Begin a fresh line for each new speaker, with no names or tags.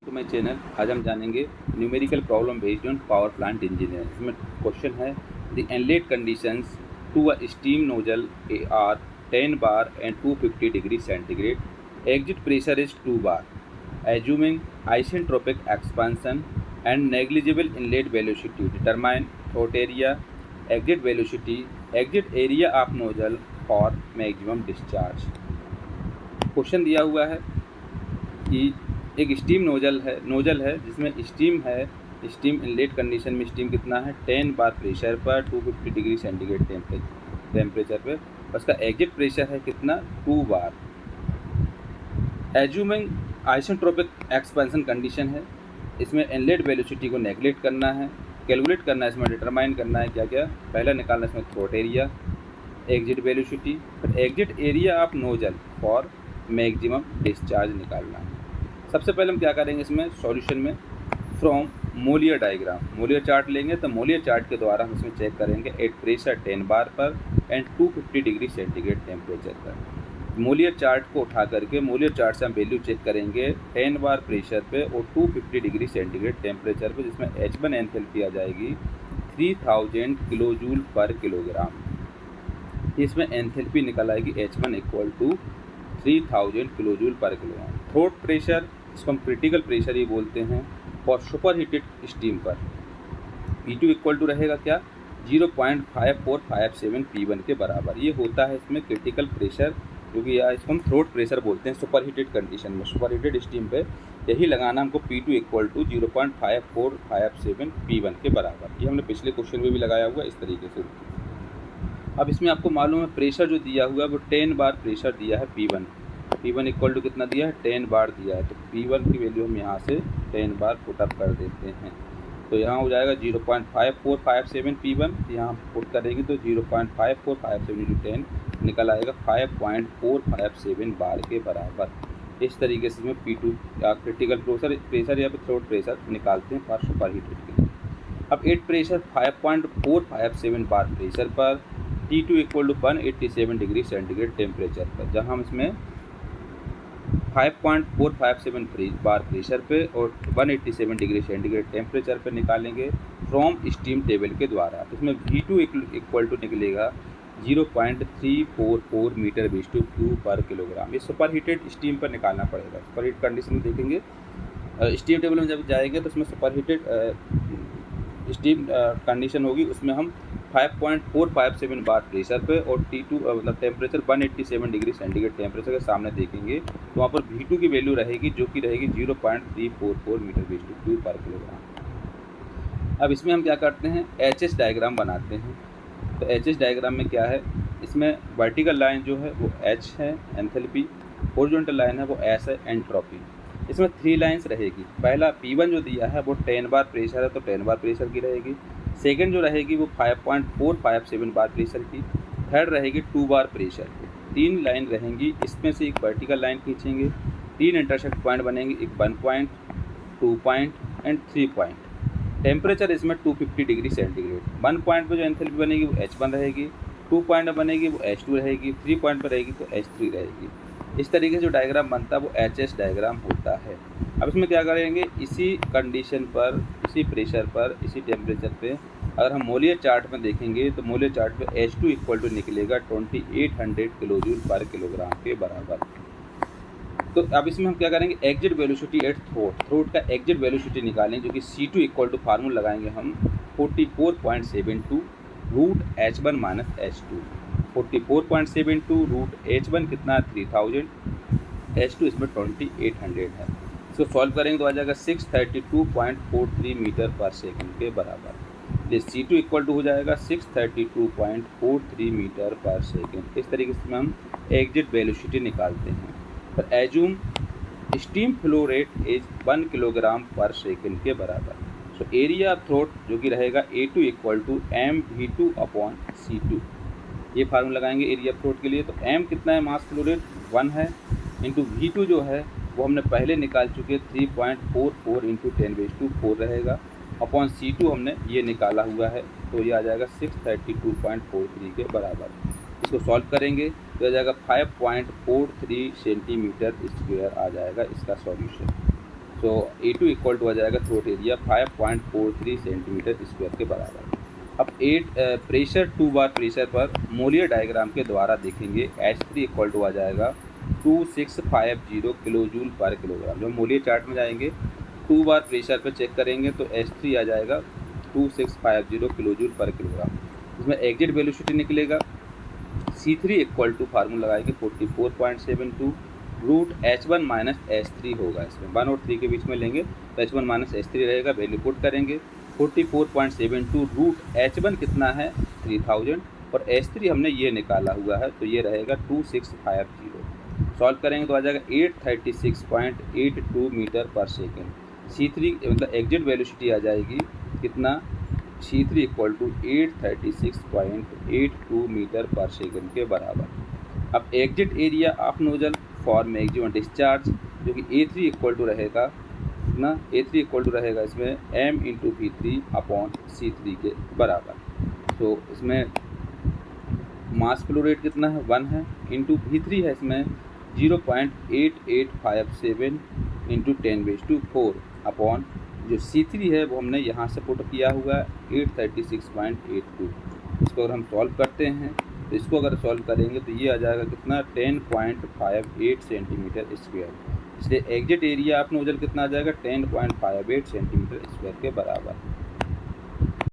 To my channel. आज हम जानेंगे numerical problem based on power plant engineer. इसमें क्वेश्चन है the inlet conditions to a steam nozzle are 10 bar and 250 degree centigrade. Exit pressure is 2 bar assuming isentropic expansion and negligible inlet velocity. Determine throat area, exit velocity, exit area of nozzle for maximum discharge. Question दिया हुआ है कि एक steam nozzle है जिसमें steam है। Steam inlet condition में steam कितना है 10 बार प्रेशर पर 250 डिग्री सेंटीग्रेड टेम्परेचर पे। उसका एग्जिट प्रेशर है कितना 2 bar. Assuming isentropic expansion condition है। इसमें इनलेट वेलोसिटी को नेगलेक्ट करना है, कैलकुलेट करना है, इसमें डिटरमाइन करना है क्या क्या। पहला निकालना है इसमें थ्रोट एरिया, एग्जिट वेलोसिटी, फिर exit area of nozzle for maximum discharge निकालना है। सबसे पहले हम क्या करेंगे इसमें सॉल्यूशन में from Molière diagram, Molière chart लेंगे। तो मोलियर चार्ट के द्वारा हम इसमें चेक करेंगे एट प्रेशर 10 बार पर एंड 250 डिग्री सेंटीग्रेड टेम्परेचर पर। मोलियर चार्ट को उठा करके मोलियर चार्ट से हम वैल्यू चेक करेंगे 10 बार प्रेशर पे और 250 डिग्री सेंटीग्रेड टेम्परेचर पे, जिसमें H1 एंथैल्पी आ जाएगी 3000 किलो जूल पर किलोग्राम। इसमें एंथैल्पी निकल आएगी H1 equal to 3000 kilo joule पर किलोग्राम। थ्रोट प्रेशर, इसको हम क्रिटिकल प्रेशर ही बोलते हैं, और सुपर हीटेड स्टीम पर P2 इक्वल टू रहेगा क्या 0.5457 P1 के बराबर। ये होता है इसमें क्रिटिकल प्रेशर, क्योंकि या इसको हम थ्रोट प्रेशर बोलते हैं सुपर हीटेड कंडीशन में। सुपर हीटेड स्टीम पे यही लगाना हमको P2 इक्वल टू 0.5457 P1 के बराबर। ये हमने पिछले क्वेश्चन में भी लगाया हुआ इस तरीके से। अब इसमें आपको मालूम है प्रेशर जो दिया हुआ है वो 10 बार प्रेशर दिया है P1 इक्वल टू कितना दिया है 10 बार दिया है। तो P1 की वैल्यू हम यहाँ से 10 बार पुट अप कर देते हैं। तो यहाँ हो जाएगा 0.5457 P1, यहाँ पुट करेंगे तो 0.5457 × 10 निकल आएगा 5.457 बार के बराबर। इस तरीके से इसमें P2 या क्रिटिकल प्रेशर या फिर थ्रोट प्रेशर निकालते हैं फॉर सुपर हीटेड के लिए। अब एट प्रेशर 5.457 बार प्रेशर पर T2 equal to 187 degree centigrade temperature पर, जहाँ हम इसमें 5.457 बार प्रेशर पे और 187 डिग्री सेंटीग्रेड टेम्परेचर पे निकालेंगे फ्रॉम स्टीम टेबल के द्वारा। इसमें V2 इक्वल टू निकलेगा 0.344 मीटर वेस्ट क्यूब पर किलोग्राम। ये सुपर हीटेड स्टीम पर निकालना पड़ेगा। सुपर हीट कंडीशन में देखेंगे स्टीम टेबल में जब जाएंगे तो उसमें सुपर हीटेड स्टीम कंडीशन होगी, उसमें हम 5.457 बार प्रेशर पे और T2 मतलब टेम्परेचर 187 डिग्री सेंटीग्रेड टेम्परेचर के सामने देखेंगे तो वहाँ पर V2 की वैल्यू रहेगी जो कि रहेगी 0.344 मीटर वेस्ट क्यूब पर किलोग्राम। अब इसमें हम क्या करते हैं HS डायग्राम बनाते हैं। तो HS डायग्राम में क्या है, इसमें वर्टिकल लाइन जो है वो H है एंथैल्पी, हॉरिजॉन्टल लाइन है वो S है एंट्रोपी। इसमें 3 लाइंस रहेगी। पहला P1 जो दिया है वो 10 बार प्रेशर है तो 10 बार प्रेशर की रहेगी। सेकंड जो रहेगी वो 5.457 बार प्रेशर की। थर्ड रहेगी 2 बार प्रेशर की। 3 लाइन रहेंगी, इसमें से एक वर्टिकल लाइन खींचेंगे, 3 इंटरसेक्ट पॉइंट बनेंगे, एक 1 point, 2 point and 3 point. Temperature इसमें 250 डिग्री सेंटीग्रेड। 1 पॉइंट पर जो एंथैल्पी बनेगी वो H1 रहेगी, 2 पॉइंट पर बनेगी वो H2 रहेगी, 3 पॉइंट पर रहेगी तो H3 रहेगी। इस तरीके से जो डायग्राम बनता है वो HS डायग्राम होता है। अब इसमें क्या करेंगे, इसी कंडीशन पर, इसी प्रेशर पर, इसी टेम्परेचर पे अगर हम मोलियर चार्ट में देखेंगे तो मोलियर चार्ट पे H2 इक्वल टू निकलेगा 2800 किलो जूल पर किलोग्राम के बराबर। तो अब इसमें हम क्या करेंगे एग्जिट वेलोसिटी एट थ्रोट का एग्जिट वेलोसिटी निकालें, जो कि C2 इक्वल टू फार्मूला लगाएंगे हम 44.72 root H1 minus H2। 44.72 root H1 कितना है 3000, H2 इसमें 2800 है। इसको सॉल्व करेंगे तो आ जाएगा 632.43 मीटर पर सेकंड के बराबर। ये C2 इक्वल टू हो जाएगा 632.43 मीटर पर सेकंड। इस तरीके से हम एग्जिट वेलोसिटी निकालते हैं। पर assume steam flow rate is 1 kilogram पर सेकंड के बराबर। सो एरिया ऑफ थ्रोट जो कि रहेगा A2 equal to mv2 upon C2। ये फार्मूला लगाएंगे एरिया ऑफ थ्रोट के लिए। तो m कितना है मास फ्लो रेट 1 है, इंटू V2 जो है वो हमने पहले निकाल चुके 3.44 इंटू 10⁻⁴ रहेगा, अपॉन C2 हमने ये निकाला हुआ है तो ये आ जाएगा 632.43 के बराबर। इसको सॉल्व करेंगे तो आ जाएगा 5.43 सेंटीमीटर स्क्वायर आ जाएगा इसका solution. So A2 equal to आ जाएगा थ्रोट एरिया 5.43 सेंटीमीटर स्क्वायर के बराबर। अब प्रेशर 2 बार प्रेशर पर मोलियर डायग्राम के द्वारा देखेंगे H3 इक्वल टू आ जाएगा 2650 किलो जूल पर किलोग्राम। जब मोलियर चार्ट में जाएंगे 2 बार प्रेशर पर चेक करेंगे तो H3 आ जाएगा 2650 किलो जूल पर किलोग्राम। इसमें एग्जिट वेलोसिटी निकलेगा C3 इक्वल टू फार्मूला लगाएंगे 44.72 रूट H1 माइनस H3 होगा। इसमें 1 और 3 के बीच में लेंगे तो H1 माइनस H3 रहेगा, वैल्यू पुट करेंगे 44.72 रूट H1 कितना है 3000 और H3 हमने ये निकाला हुआ है तो ये रहेगा 2650। सॉल्व करेंगे तो आ जाएगा 836.82 मीटर पर सेकेंड। C3 मतलब एग्जिट वेलोसिटी आ जाएगी कितना C3 इक्वल टू 836.82 मीटर पर सेकेंड के बराबर। अब exit area of nozzle for maximum discharge जो कि A3 इक्वल टू रहेगा ना, A3 इक्वल टू रहेगा इसमें M into V3 upon C3 के बराबर। तो इसमें मास फ्लो रेट कितना है 1 है इंटू V3 है इसमें 0.8857 इंटू 10⁻⁴ अपॉन जो C3 है वो हमने यहाँ से पुट किया हुआ है 836.82। इसको अगर हम सॉल्व करते हैं तो इसको अगर सॉल्व करेंगे तो ये आ जाएगा कितना 10.58 सेंटीमीटर स्क्वायर। इसलिए एग्जिट एरिया ऑफ नोजल कितना आ जाएगा 10.58 सेंटीमीटर स्क्वायर के बराबर।